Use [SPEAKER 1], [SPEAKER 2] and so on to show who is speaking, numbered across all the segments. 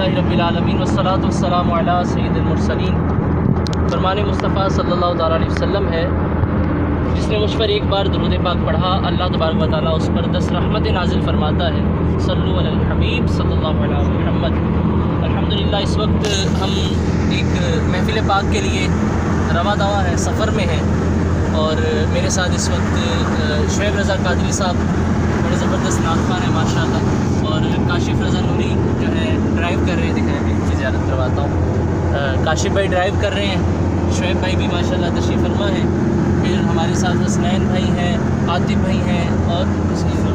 [SPEAKER 1] الحمدللہ رب العالمین والصلاۃ والسلام علی سید المرسلین۔ فرمان مصطفیٰ صلی اللہ تعالیٰ علیہ وسلم ہے، جس نے مجھ پر ایک بار درود پاک پڑھا اللہ تبارک و تعالیٰ اس پر 10 رحمت نازل فرماتا ہے۔ صلو علی الحبیب صلی اللہ علیہ محمد۔ الحمدللہ اس وقت ہم ایک محفل پاک کے لیے رواں دواں ہیں، سفر میں ہیں، اور میرے ساتھ اس وقت شعیب رضا قادری صاحب بڑے زبردست ناخوان ہیں ماشاءاللہ، اور کاشف رضا نوری جو ہے ڈرائیو کر رہے ہیں، دکھائیں میں ان کی زیارت کرواتا ہوں۔ کاشف بھائی ڈرائیو کر رہے ہیں، شعیب بھائی بھی ماشاءاللہ تشریف فرما ہے، پھر ہمارے ساتھ حسنین بھائی ہیں، عاطف بھائی ہیں، اور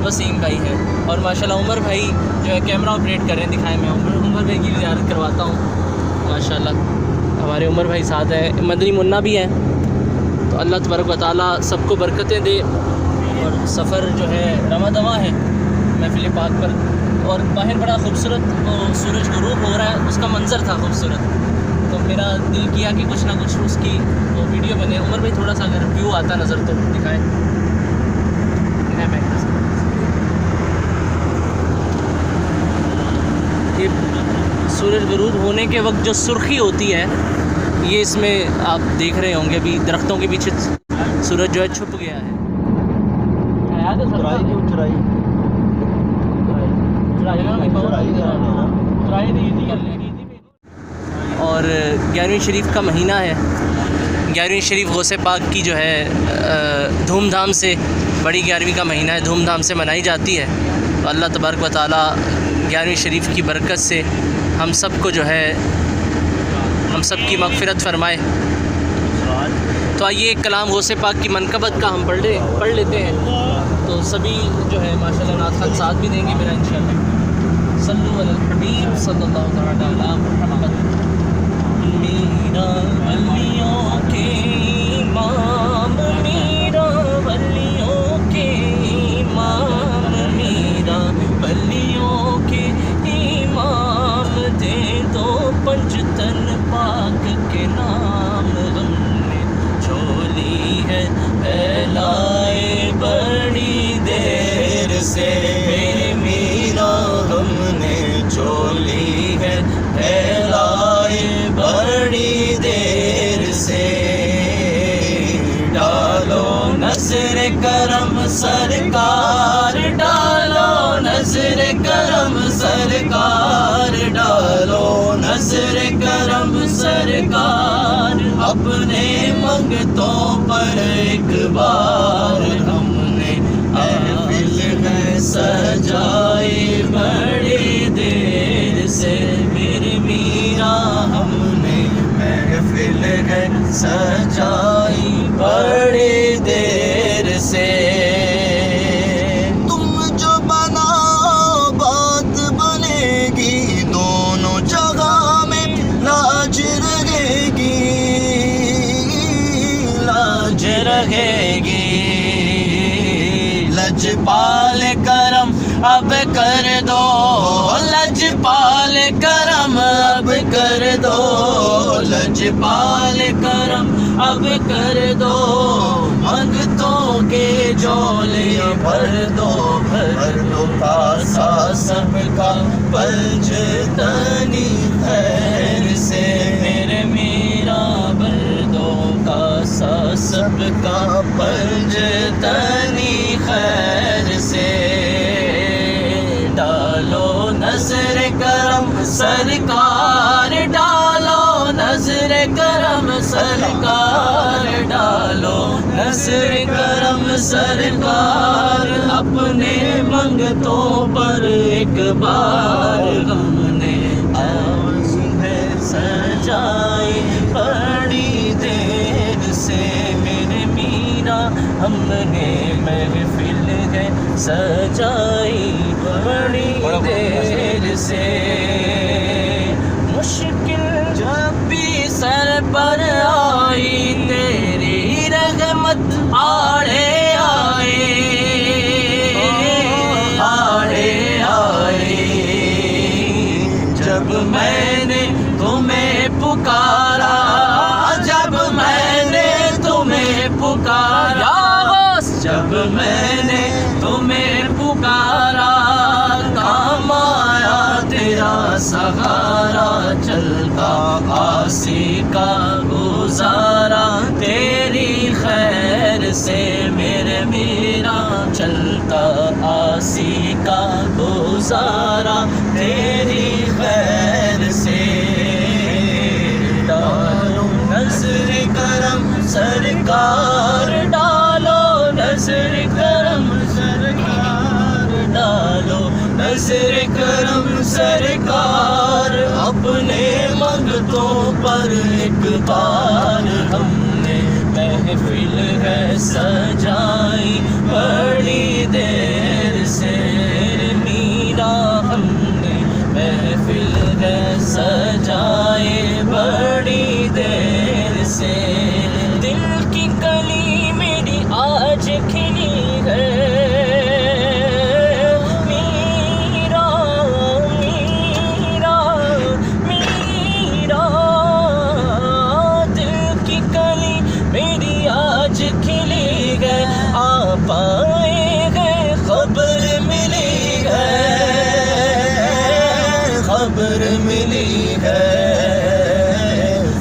[SPEAKER 1] وسیم بھائی ہیں، اور ماشاءاللہ عمر بھائی جو ہے کیمرہ آپریٹ کر رہے ہیں، دکھائیں میں عمر بھائی کی زیارت کرواتا ہوں ماشاءاللہ۔ ہمارے عمر بھائی ساتھ ہیں، مدنی منا بھی ہیں، تو اللہ تبارک و تعالیٰ سب کو برکتیں دے، اور سفر جو ہے رواں دواں ہے محفل پاک پر، اور باہر بڑا خوبصورت وہ سورج غروب ہو رہا ہے، اس کا منظر تھا خوبصورت، تو میرا دل کیا کہ کچھ نہ کچھ اس کی وہ ویڈیو بنے۔ عمر بھائی تھوڑا سا اگر ویو آتا نظر تو دکھائیں۔ یہ سورج غروب ہونے کے وقت جو سرخی ہوتی ہے، یہ اس میں آپ دیکھ رہے ہوں گے، ابھی درختوں کے پیچھے سورج جو ہے چھپ گیا ہے۔ اور 11ویں شریف کا مہینہ ہے، 11ویں شریف غوث پاک کی جو ہے دھوم دھام سے، بڑی 11ویں کا مہینہ ہے، دھوم دھام سے منائی جاتی ہے، تو اللہ تبارک و تعالیٰ 11ویں شریف کی برکت سے ہم سب کو جو ہے ہم سب کی مغفرت فرمائے۔ تو آئیے ایک کلام غوث پاک کی منقبت کا ہم پڑھ لیتے ہیں، تو سبھی جو ہے ماشاءاللہ نعت خان ساتھ بھی دیں گے میرا انشاءاللہ۔ صلو علی الحبیب صلی اللہ تعالیٰ علی محمد۔ میرا ولیوں کے امام، میرا ولیوں کے امام، میرا ولیوں کے امام، دے دو پنجتن پاک کے نام، ہم نے چولی ہے پھیلائے بڑی دیر سے، میرے میرا ہم نے چولی ہے پھیلائے بڑی دیر سے، ڈالو نظر کرم سرکار، ڈالو نظر کرم سرکار، ڈالو نظر کرم سرکار، اپنے منگتوں پر ایک بار، ہم نے محفل ہے سجائی بڑی دیر سے، میرے میرا ہم نے محفل ہے سجائی بڑی دیر سے، تم جو بناؤ بات بنے گی، دونوں جگہ میں لاج رہے گی، لاج رہے گی، لجپال کرم اب کر دو، لجپال کرم اب کر دو، لجپال کرم اب کر دو، منگتوں کے جولے بھر دو، بھر دو کاسا سب کا پنجتنی خیر سے، میرے میرا بھر دو کاسا سب کا پنجتنی خیر سے، ڈالو نظر کرم سرکار، ڈالو نظر کرم سرکار، ڈالو نظر کرم سرکار، اپنے منگتوں پر ایک بار، ہم نے آواز ہے سجائی بڑی دیر سے، میرے میرا ہم نے محفل ہے سجائی بڑی دیر سے، مشکل جب بھی سر پر آئی، تیری رحمت آڑے آئے، آڑے آئے، جب میں نے تمہیں پکارا، جب میں نے تمہیں پکارا، جب میں نے تمہیں پکارا، کام آیا تیرا سہارا چلتا آسی کا گزارا تیری خیر سے میرے میرا چلتا آسی کا گزارا تیری خیر سے ڈالو نظر کرم سرکار ڈالو نظر کرم سرکار ڈالو نظر کرم سرکار اپنے منگتوں پر ایک بار ہم نے محفل ہے سجائی بڑی دیر سے میرا ہم نے محفل ہے سجائے بڑی دیر سے دل کی کلی میری آج کھلی ہے پائے گئے خبر ملی ہے خبر ملی ہے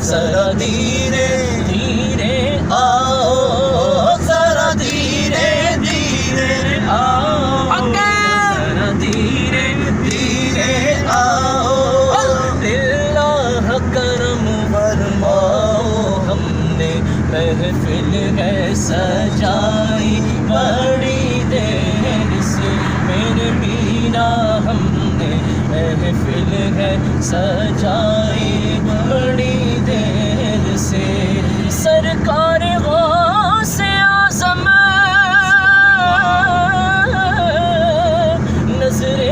[SPEAKER 1] ذرا دھیرے دھیرے آؤ ذرا دھیرے دھیرے آؤ ذرا دھیرے دھیرے آؤ اللہ کرم فرماؤ ہم نے محفل ہے سجائی بڑی دیر سے میرے میرا ہم نے محفل ہے سجائی بڑی دیر سے سرکار غوث اعظم نظر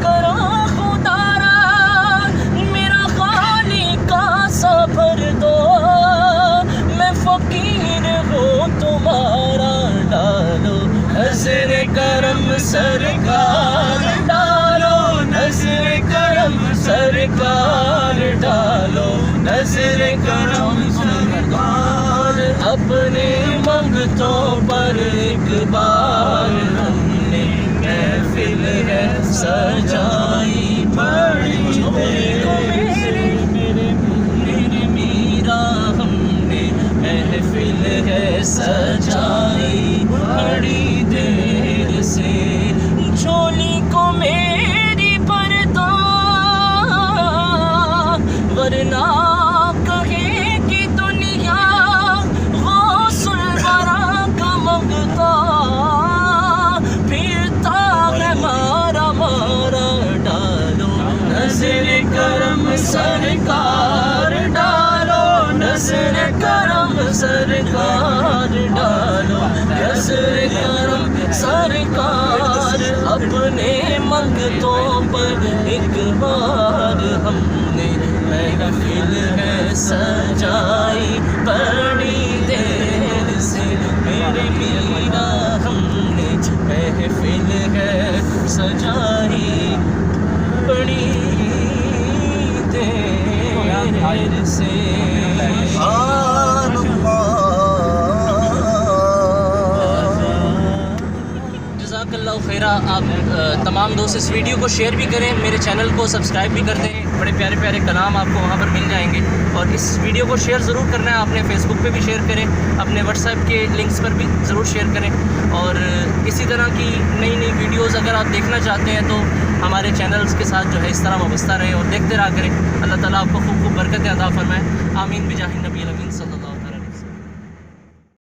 [SPEAKER 1] کرو خدارا میرا خالق کا صبر دو میں فقیر ہوں تمہارا ڈالو نظر کرم سرکار ڈالو نظر کرم سرکار ڈالو نظر کرم سرکار اپنے منگتوں پر ایک بار ہم نے محفل ہے سجائی بڑی دیر سے میرے میرا ہم نے محفل ہے سجائی بڑی دیر سے جھولی کو میری بردہ ورنہ کہے کہ دنیا غوث الورا کا مغتا پھرتا ہے مارا مارا ڈالو نظر کرم سرکار ڈالو نظر کرم سرکار ڈالو نظر کرم سرکار اپنے منگتوں پر ایک بار ہم نے محفل ہے سجائی بڑی دیر سے میرے میرا ہم نے محفل ہے سجائی بڑی دیر سے جزاک اللہ خیرہ آپ تمام دوست اس ویڈیو کو شیئر بھی کریں میرے چینل کو سبسکرائب بھی کر دیں بڑے پیارے پیارے کلام آپ کو وہاں پر مل جائیں گے اور اس ویڈیو کو شیئر ضرور کرنا ہے اپنے فیس بک پہ بھی شیئر کریں اپنے واٹس ایپ کے لنکس پر بھی ضرور شیئر کریں اور اسی طرح کی نئی نئی ویڈیوز اگر آپ دیکھنا چاہتے ہیں تو ہمارے چینلز کے ساتھ جو ہے اس طرح وابستہ رہے اور دیکھتے رہا کریں اللہ تعالیٰ آپ کو خوب خوب برکتیں عطا فرمائے آمین بجاہ نبی الامین صلی اللہ علیہ وسلم